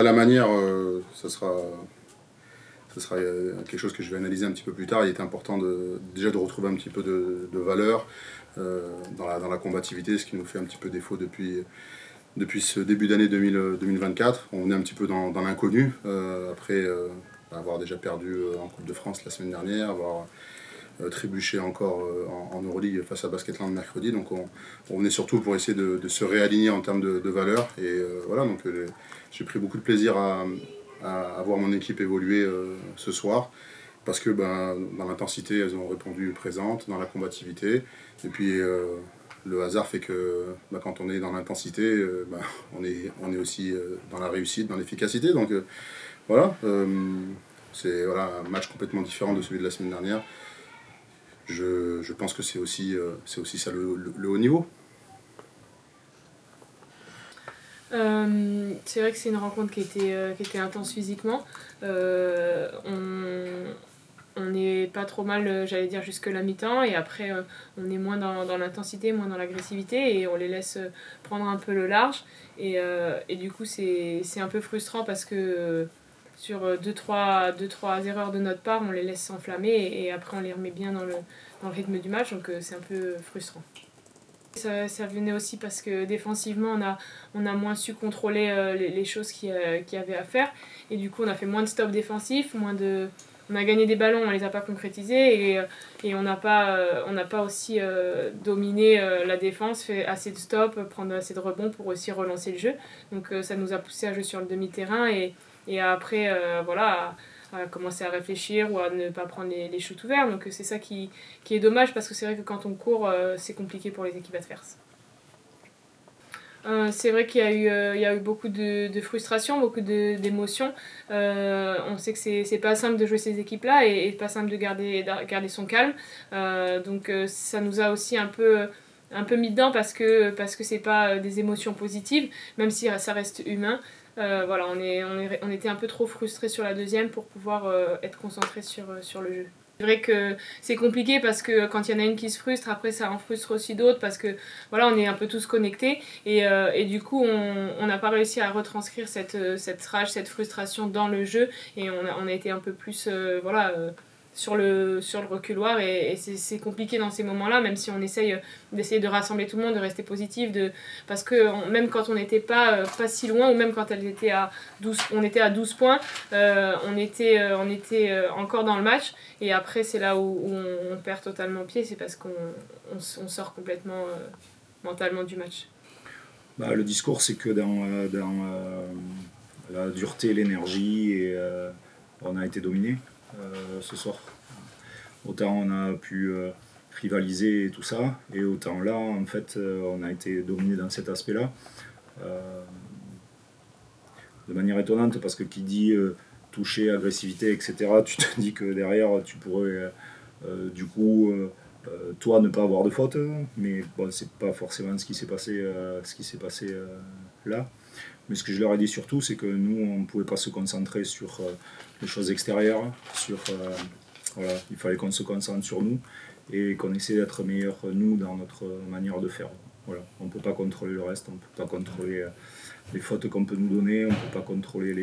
À la manière, ça sera quelque chose que je vais analyser un petit peu plus tard. Il est important déjà de retrouver un petit peu de valeur dans la combativité, ce qui nous fait un petit peu défaut depuis ce début d'année 2024. On est un petit peu dans l'inconnu, après avoir déjà perdu en Coupe de France la semaine dernière, avoir trébuché encore en Euroleague face à Basketland mercredi. Donc on est surtout pour essayer de se réaligner en termes de valeur. Et voilà, donc j'ai pris beaucoup de plaisir à voir mon équipe évoluer ce soir. Parce que dans l'intensité, elles ont répondu présentes, dans la combativité. Et puis le hasard fait que quand on est dans l'intensité, on est aussi dans la réussite, dans l'efficacité. Donc voilà, c'est un match complètement différent de celui de la semaine dernière. Je pense que c'est aussi ça le haut niveau. C'est vrai que c'est une rencontre qui était intense physiquement. On n'est pas trop mal, j'allais dire, jusque la mi-temps, et après on est moins dans l'intensité, moins dans l'agressivité, et on les laisse prendre un peu le large. Et du coup c'est un peu frustrant parce que sur 2-3 erreurs de notre part, on les laisse s'enflammer, et après on les remet bien dans le rythme du match, donc c'est un peu frustrant. Ça venait aussi parce que défensivement on a moins su contrôler les choses qu'il y avait à faire, et du coup on a fait moins de stops défensifs, on a gagné des ballons, on les a pas concrétisés, et on n'a pas aussi dominé la défense, fait assez de stops, prendre assez de rebonds pour aussi relancer le jeu. Donc ça nous a poussé à jouer sur le demi-terrain, et après à commencer à réfléchir ou à ne pas prendre les shoots ouverts. Donc c'est ça qui est dommage, parce que c'est vrai que quand on court, c'est compliqué pour les équipes adverses. C'est vrai qu'il y a eu beaucoup de frustration, beaucoup d'émotions. On sait que c'est pas simple de jouer ces équipes-là, et pas simple de garder son calme. Donc ça nous a aussi un peu mis dedans, parce que c'est pas des émotions positives, même si ça reste humain. Voilà, on était un peu trop frustrés sur la deuxième pour pouvoir être concentrés sur le jeu. C'est vrai que c'est compliqué, parce que quand il y en a une qui se frustre, après ça en frustre aussi d'autres, parce que voilà, on est un peu tous connectés, et du coup on n'a pas réussi à retranscrire cette rage, cette frustration dans le jeu, et on a été un peu plus sur le reculoir, et c'est compliqué dans ces moments-là, même si on essaye d'essayer de rassembler tout le monde, de rester positif, parce que même quand on n'était pas si loin, ou même quand on était à 12 points, on était encore dans le match, et après c'est là où on perd totalement pied, c'est parce qu'on sort complètement mentalement du match. Le discours, c'est que dans la dureté, l'énergie, on a été dominé ce soir. Autant on a pu rivaliser et tout ça, et autant là, en fait, on a été dominé dans cet aspect-là. De manière étonnante, parce que qui dit toucher, agressivité, etc., tu te dis que derrière, tu pourrais du coup toi ne pas avoir de faute, mais bon, c'est pas forcément ce qui s'est passé, là. Mais ce que je leur ai dit surtout, c'est que nous, on ne pouvait pas se concentrer sur les choses extérieures, il fallait qu'on se concentre sur nous, et qu'on essaie d'être meilleurs nous dans notre manière de faire. Voilà. On ne peut pas contrôler le reste, on ne peut pas contrôler les fautes qu'on peut nous donner, on ne peut pas contrôler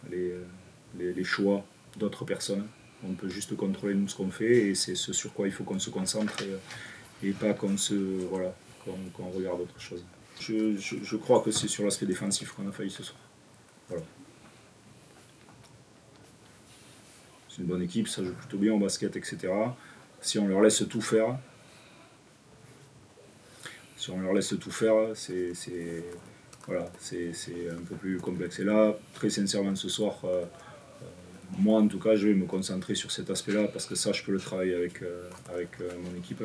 les choix d'autres personnes. On peut juste contrôler nous ce qu'on fait, et c'est ce sur quoi il faut qu'on se concentre, et pas qu'on regarde autre chose. Je crois que c'est sur l'aspect défensif qu'on a failli ce soir. Voilà. C'est une bonne équipe, ça joue plutôt bien au basket, etc. Si on leur laisse tout faire, c'est un peu plus complexe. Et là, très sincèrement, ce soir, moi en tout cas, je vais me concentrer sur cet aspect-là, parce que ça, je peux le travailler avec mon équipe.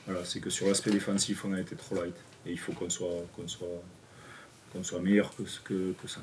Voilà, c'est que sur l'aspect défensif, on a été trop light, et il faut qu'on soit meilleur que ça.